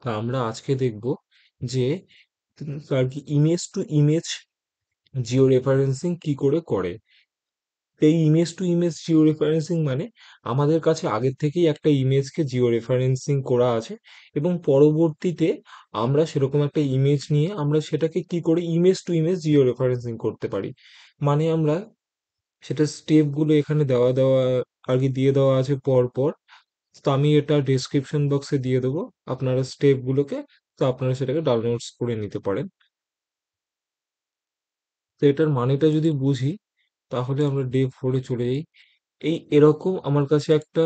তা আমরা আজকে দেখব যে আর কি image to image Jio referencing কি করে করে। এই image to image Jio referencing মানে আমাদের কাছে আগের থেকেই একটা ইমেজকে জিও রেফারেন্সিং করা আছে, এবং পরবর্তীতে আমরা সেরকম একটা ইমেজ নিয়ে আমরা সেটাকে কি করে image to image Jio referencing করতে পারি। মানে আমরা সেটা স্টেপগুলো এখানে দেওয়া দেওয়া আর কি দিয়ে দেওয়া আছে পর পর। তো আমি এটা ডেসক্রিপশন বক্সে দিয়ে দেবো আপনারা স্টেপগুলোকে, তো আপনারা সেটাকে ডাউনলোডস করে নিতে পারেন। তো এটার মানেটা যদি বুঝি, তাহলে আমরা ডে 4-এ চলে যাই। এরকম আমার কাছে একটা,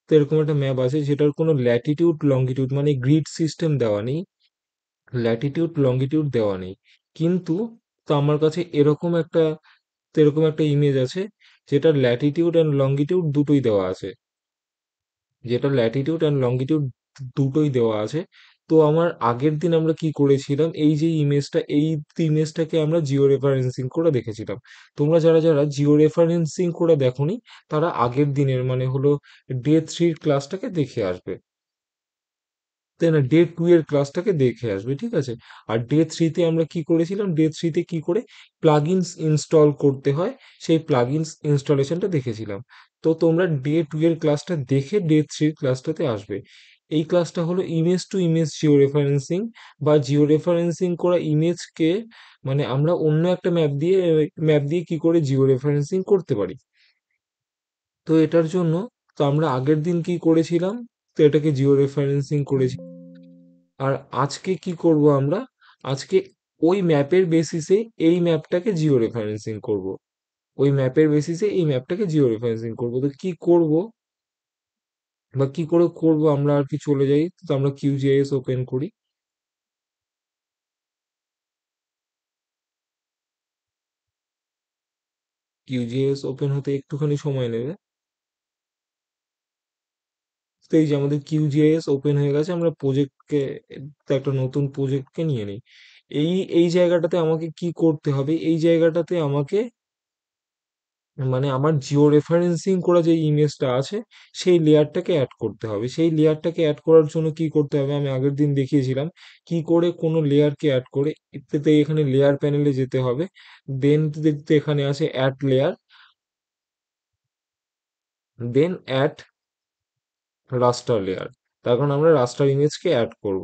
তো এরকম একটা ম্যাপ আছে যেটার কোনো ল্যাটিটিউড লঙ্গিটিউড মানে গ্রিড সিস্টেম দেওয়া নেই, ল্যাটিটিউড লঙ্গিটিউড দেওয়া নেই। কিন্তু তো আমার কাছে এরকম একটা ইমেজ আছে যেটা ল্যাটিটিউড অ্যান্ড লঙ্গিটিউড দুটোই দেওয়া আছে, যেটা ল্যাটিটিউড অ্যান্ড লঙ্গিটিউড দুটোই দেওয়া আছে। তো আমার আগের দিন আমরা কি করেছিলাম, এই যে ইমেজটাকে আমরা জিও রেফারেন্সিং করে দেখেছিলাম। তোমরা যারা যারা জিও রেফারেন্সিং করে দেখোনি, তারা আগের দিনের মানে হলো ডে 3-র ক্লাসটাকে দেখে আসবে, তাই না, ডে 2 এর ক্লাসটাকে দেখে আসবে, ঠিক আছে। আর ডে 3-তে আমরা কি করেছিলাম, ডে 3-তে কি করে প্লাগইনস ইনস্টল করতে হয় সেই প্লাগইনস ইনস্টলেশনটা দেখেছিলাম। তো তোমরা ডে 2 এর ক্লাসটা দেখে ডে 3-র ক্লাসটাতে আসবে। এই ক্লাসটা হলো image to image Jio referencing, বা জিও রেফারেন্সিং করা ইমেজকে মানে আমরা অন্য একটা ম্যাপ দিয়ে কি করে জিও রেফারেন্সিং করতে পারি। তো এটার জন্য, তো আমরা আগের দিন কি করেছিলাম, তো এটাকে জিও রেফারেন্সিং করেছি। আর আজকে কি করব আমরা, আজকে ওই ম্যাপের বেসিসে এই ম্যাপটাকে জিও রেফারেন্সিং করব, ওই ম্যাপের বেসিসে এই ম্যাপটাকে জিও রেফারেন্সিং করব। তো কি করব বা কি করে করব, আমরা আর কি চলে যাই, তো আমরা কিউজিআইএস ওপেন করি। কিউজিআইএস ওপেন হতে একটুখানি সময় নেবে। তো এই যে আমাদের কিউজিআইএস ওপেন হয়ে গেছে, আমরা প্রজেক্টকে, একটা নতুন প্রজেক্টকে নিয়ে নিই। এই এই জায়গাটাতে আমাকে কি করতে হবে, এই জায়গাটাতে আমাকে মানে আমার জিও রেফারেন্সিং করা যে ইমেজটা আছে সেই লেয়ারটাকে অ্যাড করতে হবে। সেই লেয়ারটাকে অ্যাড করার জন্য কি করতে হবে, আমি আগের দিন দেখিয়েছিলাম কি করে কোনো লেয়ারকে অ্যাড করে। এতে এখানে লেয়ার প্যানেলে যেতে হবে, দেন দেখতে এখানে আছে অ্যাড লেয়ার, দেন অ্যাড রাস্টার লেয়ার। তার কারণ আমরা রাস্টার ইমেজকে অ্যাড করব।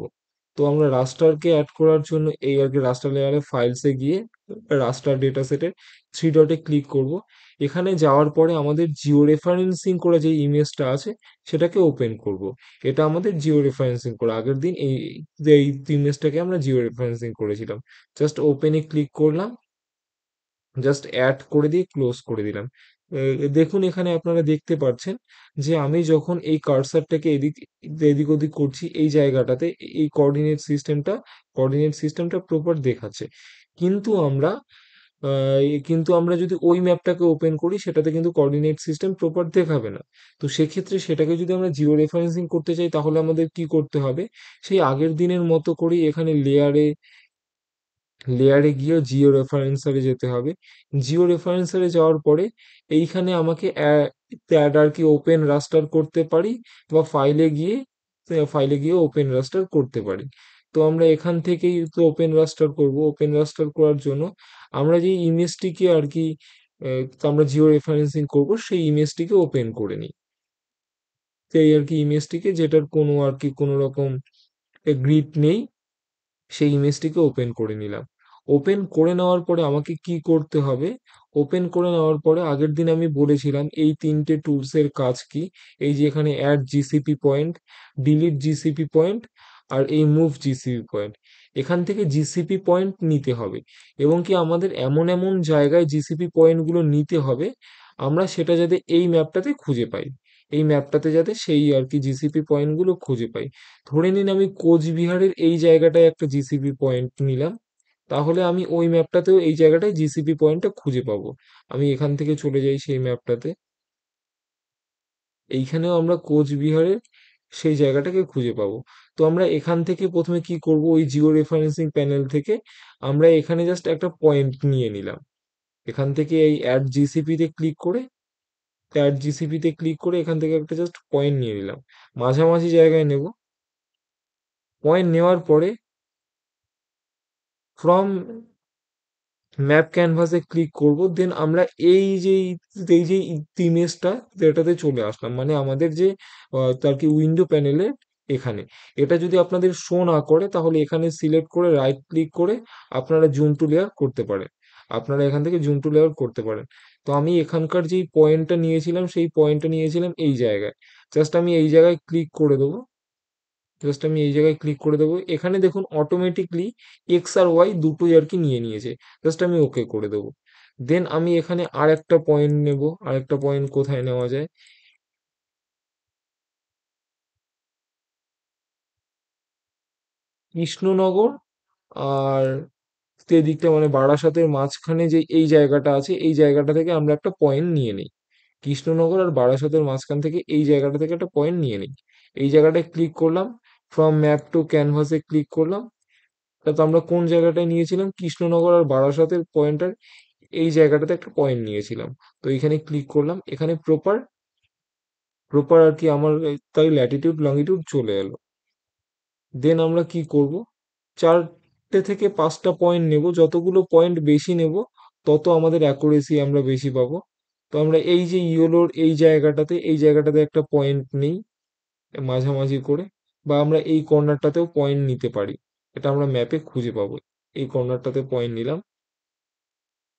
তো আমরা রাস্টারকে অ্যাড করার জন্য এই আর কি রাস্টার লেয়ারে ফাইলসে গিয়ে রাস্টার ডেটা সেটের 3 ডটে ক্লিক করব। এখানে যাওয়ার পরে আমাদের জিও রেফারেন্সিং করা যে ইমেজটা আছে সেটাকে ওপেন করব। এটা আমাদের জিও রেফারেন্সিং করা, আগের দিন এই ইমেজটাকে আমরা জিও রেফারেন্সিং করেছিলাম। জাস্ট ওপেনে ক্লিক করলাম, জাস্ট অ্যাড করে দিয়ে ক্লোজ করে দিলাম। দেখুন এখানে আপনারা দেখতে পাচ্ছেন যে আমি যখন এই কার্সারটাকে এদিক এদিক ওদিক করছি এই জায়গাটাতে, এই কোঅর্ডিনেট সিস্টেমটা প্রপার দেখাচ্ছে। কিন্তু আমরা কিন্তু আমরা যদি ওই ম্যাপটাকে ওপেন করি সেটাতে কিন্তু কোঅর্ডিনেট সিস্টেম প্রপার দেখাবে না। তো সেক্ষেত্রে সেটাকে যদি আমরা জিও রেফারেন্সিং করতে চাই তাহলে আমাদের কি করতে হবে, সেই আগের দিনের মতো করেই এখানে লেয়ারে গিয়ে জিও রেফারেন্সারে যেতে হবে। জিও রেফারেন্সারে যাওয়ার পরে এইখানে আমাকে অ্যাড আর কি ওপেন রাস্টার করতে পারি, বা ফাইলে গিয়ে ওপেন রাস্টার করতে পারি। তো আমরা এখান থেকেই তো ওপেন রাস্টার করব। ওপেন রাস্টার করার জন্য আমরা যে ইমেজটিকে আর কি তো আমরা জিও রেফারেন্সিং করব সেই ইমেজটিকে ওপেন করে নিই। তো এই আর কি ইমেজটিকে, যেটার কোনো আর কি কোনো রকম গ্রিড নেই, সেই ইমেজটিকে ওপেন করে নিলাম। ওপেন করে নেওয়ার পরে আমাকে কি করতে হবে, ওপেন করে নেওয়ার পরে আগের দিন আমি বলেছিলাম এই 3টে টুলসের কাজ কি। এই যে এখানে add GCP point, delete GCP point, আর এই মুভ জিসিপি পয়েন্ট, এখান থেকে জিসিপি পয়েন্ট নিতে হবে। এবং কি আমাদের এমন এমন জায়গায় জিসিপি পয়েন্টগুলো নিতে হবে আমরা সেটা যাতে এই ম্যাপটাতে খুঁজে পাই, এই ম্যাপটাতে যাতে সেই আর কি জিসিপি পয়েন্টগুলো খুঁজে পাই। ধরে নিন আমি কোচবিহারের এই জায়গাটায় একটা জিসিপি পয়েন্ট নিলাম, তাহলে আমি ওই ম্যাপটাতেও এই জায়গাটায় জিসিপি পয়েন্টটা খুঁজে পাবো। আমি এখান থেকে চলে যাই সেই ম্যাপটাতে, এইখানেও আমরা কোচবিহারের সেই জায়গাটাকে খুঁজে পাবো। তো আমরা এখান থেকে প্রথমে কি করব, ওই জিও রেফারেন্সিং প্যানেল থেকে আমরা এখানে জাস্ট একটা পয়েন্ট নিয়ে নিলাম। এখান থেকে এই অ্যাড জিসিপিতে ক্লিক করে এখান থেকে একটা জাস্ট পয়েন্ট নিয়ে নিলাম, মাঝামাঝি জায়গায় নেব। পয়েন্ট নেওয়ার পরে ফ্রম ম্যাপ ক্যানভাসে ক্লিক করব, দেন আমরা এই যে ইমেজটা এটাতে চলে আসলাম, মানে আমাদের যে তার কি উইন্ডো প্যানেলে এখানে। এটা যদি আপনাদের শো না করে তাহলে এখানে সিলেক্ট করে রাইট ক্লিক করে আপনারা জুম টু লেয়ার করতে পারেন, আপনারা এখান থেকে জুম টু লেয়ার করতে পারেন। তো আমি এখানকার যেই পয়েন্টটা নিয়েছিলাম সেই পয়েন্টটা নিয়েছিলাম এই জায়গায়। জাস্ট আমি এই জায়গায় ক্লিক করে দেবো, জাস্ট আমি এই জায়গায় ক্লিক করে দেবো, এখানে দেখুন অটোমেটিকলি এক্স আর ওয়াই দুটোই আর কি নিয়ে নিয়েছে। জাস্ট আমি ওকে করে দেবো। দেন আমি এখানে আর একটা পয়েন্ট নেব, আর একটা পয়েন্ট কোথায় নেওয়া যায়, কৃষ্ণনগর আর এদিকটা মানে বারাসাতের মাঝখানে যে এই জায়গাটা আছে এই জায়গাটা থেকে আমরা একটা পয়েন্ট নিয়ে নিই। কৃষ্ণনগর আর বারাসাতের মাঝখান থেকে এই জায়গাটা থেকে একটা পয়েন্ট নিয়ে নিই। এই জায়গাটায় ক্লিক করলাম, ফ্রম ম্যাপ টু ক্যানভাসে ক্লিক করলাম। তা তো আমরা কোন জায়গাটায় নিয়েছিলাম, কৃষ্ণনগর আর বারাসাতের পয়েন্টার এই জায়গাটাতে একটা পয়েন্ট নিয়েছিলাম। তো এখানে ক্লিক করলাম, এখানে প্রপার প্রপার আর কি আমার তাই ল্যাটিটিউড লঙ্গিটিউড চলে এলো। দেন আমরা কি করব, 4টে থেকে 5টা পয়েন্ট নেব, যতগুলো পয়েন্ট বেশি নেব তত আমাদের অ্যাকুরেসি আমরা বেশি পাবো। তো আমরা এই যে ইয়েলোর এই জায়গাটাতে একটা পয়েন্ট নেই মাঝামাঝি করে, বা আমরা এই কর্নারটাতেও পয়েন্ট নিতে পারি, এটা আমরা ম্যাপে খুঁজে পাবো। এই কর্নারটাতে পয়েন্ট নিলাম,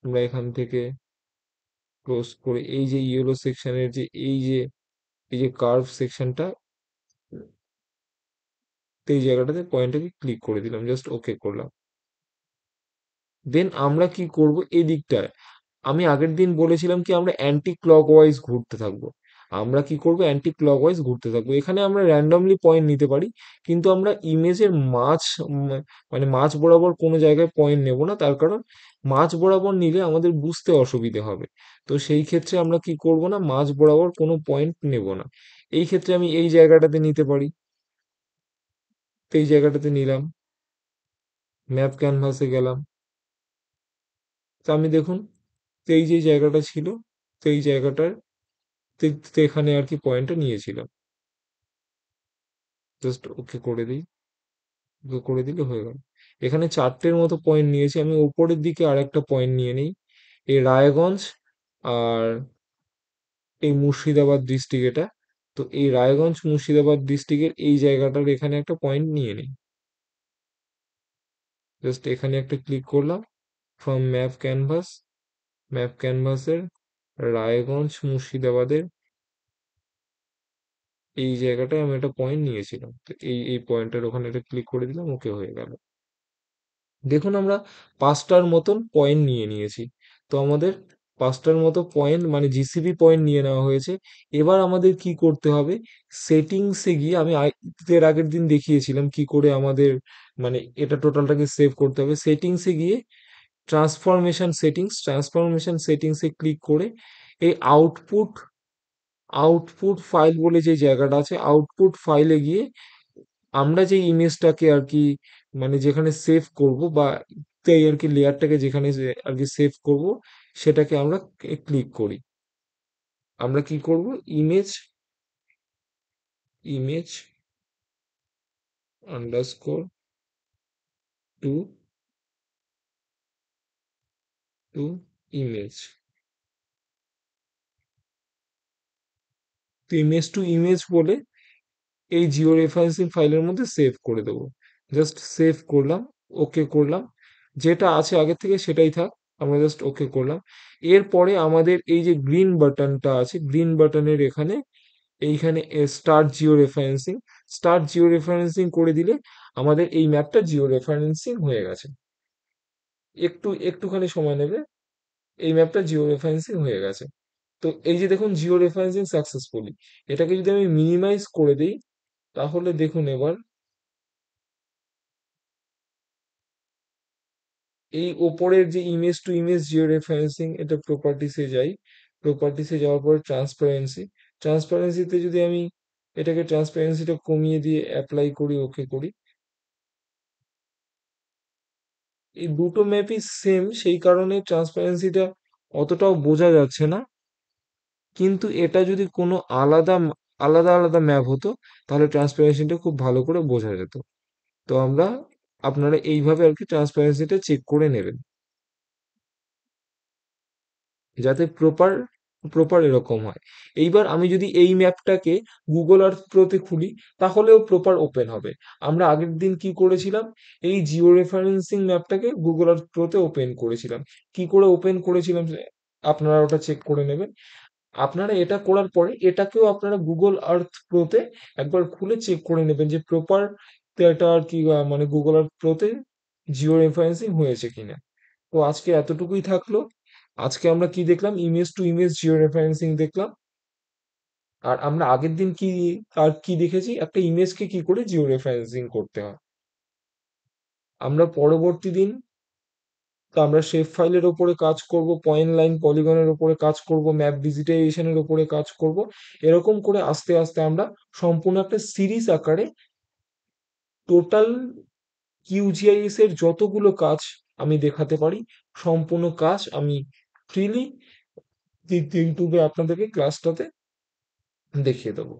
আমরা এখান থেকে ক্লোজ করে এই যে ইয়েলো সেকশনের যে এই যে কার্ভ সেকশনটা, তো এই জায়গাটাতে পয়েন্টটাকে ক্লিক করে দিলাম, জাস্ট ওকে করলাম। দেন আমরা কি করব, এই দিকটায় আমি আগের দিন বলেছিলাম কি আমরা অ্যান্টি ক্লকওয়াইজ ঘুরতে থাকবো। আমরা কি করব, অ্যান্টি ক্লকওয়াইজ ঘুরতে থাকবো, এখানে আমরা র্যান্ডমলি পয়েন্ট নিতে পারি, কিন্তু আমরা ইমেজের মানে মাঝ বরাবর কোনো জায়গায় পয়েন্ট নেব না, তার কারণ মাঝ বরাবর নিলে আমাদের বুঝতে অসুবিধে হবে। তো সেই ক্ষেত্রে আমরা কি করব না, মাঝ বরাবর কোনো পয়েন্ট নেব না। এই ক্ষেত্রে আমি এই জায়গাটাতে নিতে পারি, তো এই জায়গাটাতে নিলাম, ম্যাপ ক্যানভাসে গেলাম। তো আমি দেখুন, তো এই যে জায়গাটা ছিল, তো এই জায়গাটার তো এখানে আর কি পয়েন্টটা নিয়েছিলাম, জাস্ট ওকে করে দিই, ওকে করে দিলে হয়ে গেল। এখানে 4টের মতো পয়েন্ট নিয়েছি, আমি উপরের দিকে আর একটা পয়েন্ট নিয়ে নিই, এই রায়গঞ্জ আর এই মুর্শিদাবাদ ডিস্ট্রিক্ট এটা। তো এই রায়গঞ্জ মুর্শিদাবাদ ডিস্ট্রিক্টের এই জায়গাটার এখানে একটা পয়েন্ট নিয়ে নিই, জাস্ট এখানে একটা ক্লিক করলাম, ফ্রম ম্যাপ ক্যানভাসের রায়গঞ্জ মুর্শিদাবাদের এই জায়গাটায় আমি একটা পয়েন্ট নিয়েছিলাম, তো এই পয়েন্টের ওখানে একটা ক্লিক করে দিলাম, ওকে হয়ে গেল। দেখুন আমরা 5টার মতন পয়েন্ট নিয়ে নিয়েছি। তো আমাদের 5টার মতো পয়েন্ট মানে জিসিবি পয়েন্ট নিয়ে নেওয়া হয়েছে। এবার আমাদের কি করতে হবে, সেটিংসে গিয়ে আমি এর আগের দিন দেখিয়েছিলাম কি করে আমাদের মানে এটা টোটালটাকে সেভ করতে হবে। সেটিংসে গিয়ে ট্রান্সফরমেশন সেটিংসে ক্লিক করে এই আউটপুট ফাইল বলে যে জায়গাটা আছে, আউটপুট ফাইলে গিয়ে আমরা যে ইমেজটাকে আর কি মানে যেখানে সেভ করব, বা তাই আর কি লেয়ারটাকে যেখানে আর কি সেভ করব সেটাকে আমরা ক্লিক করি। আমরা কি করব, image image underscore to to image, তো ইমেজ টু ইমেজ বলে এই জিও রেফারেন্সিং ফাইলের মধ্যে সেভ করে দেবো। জাস্ট সেভ করলাম, ওকে করলাম, যেটা আছে আগের থেকে সেটাই থাক, আমরা জাস্ট ওকে করলাম। এরপরে আমাদের এই যে গ্রিন বাটনটা আছে, গ্রিন বাটনের এইখানে স্টার্ট জিও রেফারেন্সিং করে দিলে আমাদের এই ম্যাপটা জিও রেফারেন্সিং হয়ে গেছে। একটুখানি সময় নেবে, এই ম্যাপটা জিও রেফারেন্সিং হয়ে গেছে। তো এই যে দেখুন জিও রেফারেন্সিং সাকসেসফুলি, এটাকে যদি আমি মিনিমাইজ করে দিই তাহলে দেখুন এবার এই ওপরের যে image to image Jio referencing, এটা প্রপার্টিসে যাই, প্রপার্টিসে যাওয়ার পর ট্রান্সপারেন্সিতে যদি আমি এটাকে ট্রান্সপারেন্সিটা কমিয়ে দিয়ে অ্যাপ্লাই করি, ওকে করি, এই দুটো ম্যাপই সেম সেই কারণে ট্রান্সপারেন্সিটা অতটাও বোঝা যাচ্ছে না। কিন্তু এটা যদি কোনো আলাদা আলাদা ম্যাপ হতো তাহলে ট্রান্সপারেন্সিটা খুব ভালো করে বোঝা যেত। তো আপনারা এইভাবে আর কি ট্রান্সপারেন্সিটা চেক করে নেবেন, যাতে প্রপার প্রপার এরকম হয়। এইবার আমি যদি এই ম্যাপটাকে গুগল আর্থ প্রোতে খুলি, তাহলেও প্রপার ওপেন হবে। আমরা আগের দিন কি করেছিলাম, এই জিও রেফারেন্সিং ম্যাপটাকে গুগল আর্থ প্রোতে ওপেন করেছিলাম। কি করে ওপেন করেছিলাম আপনারা ওটা চেক করে নেবেন। আপনারা এটা করার পরে এটাকেও আপনারা গুগল আর্থ প্রোতে একবার খুলে চেক করে নেবেন যে প্রপার এটা আর কি মানে গুগল আর্থ প্রোতে জিও রেফারেন্সিং হয়েছে কিনা। তো আজকে এতটুকুই থাকলো। আজকে আমরা কি দেখলাম, image to image Jio referencing দেখলাম। আর আমরা আগের দিন কি দেখেছি, একটা ইমেজকে কি করে জিও রেফারেন্সিং করতে হয়। আমরা পরবর্তী দিন তো আমরা শেপ ফাইলের ওপরে কাজ করব, পয়েন্ট লাইন পলিগনের ওপরে কাজ করব, ম্যাপ ডিজিটাইজেশনের ওপরে কাজ করব। এরকম করে আস্তে আস্তে আমরা সম্পূর্ণ একটা সিরিজ আকারে টোটাল কিউজিআইএস এর যতগুলো কাজ আমি দেখাতে পারি, সম্পূর্ণ কাজ আমি ফ্রিলি ইউটিউবে আপনাদেরকে ক্লাসটাতে দেখিয়ে দেবো।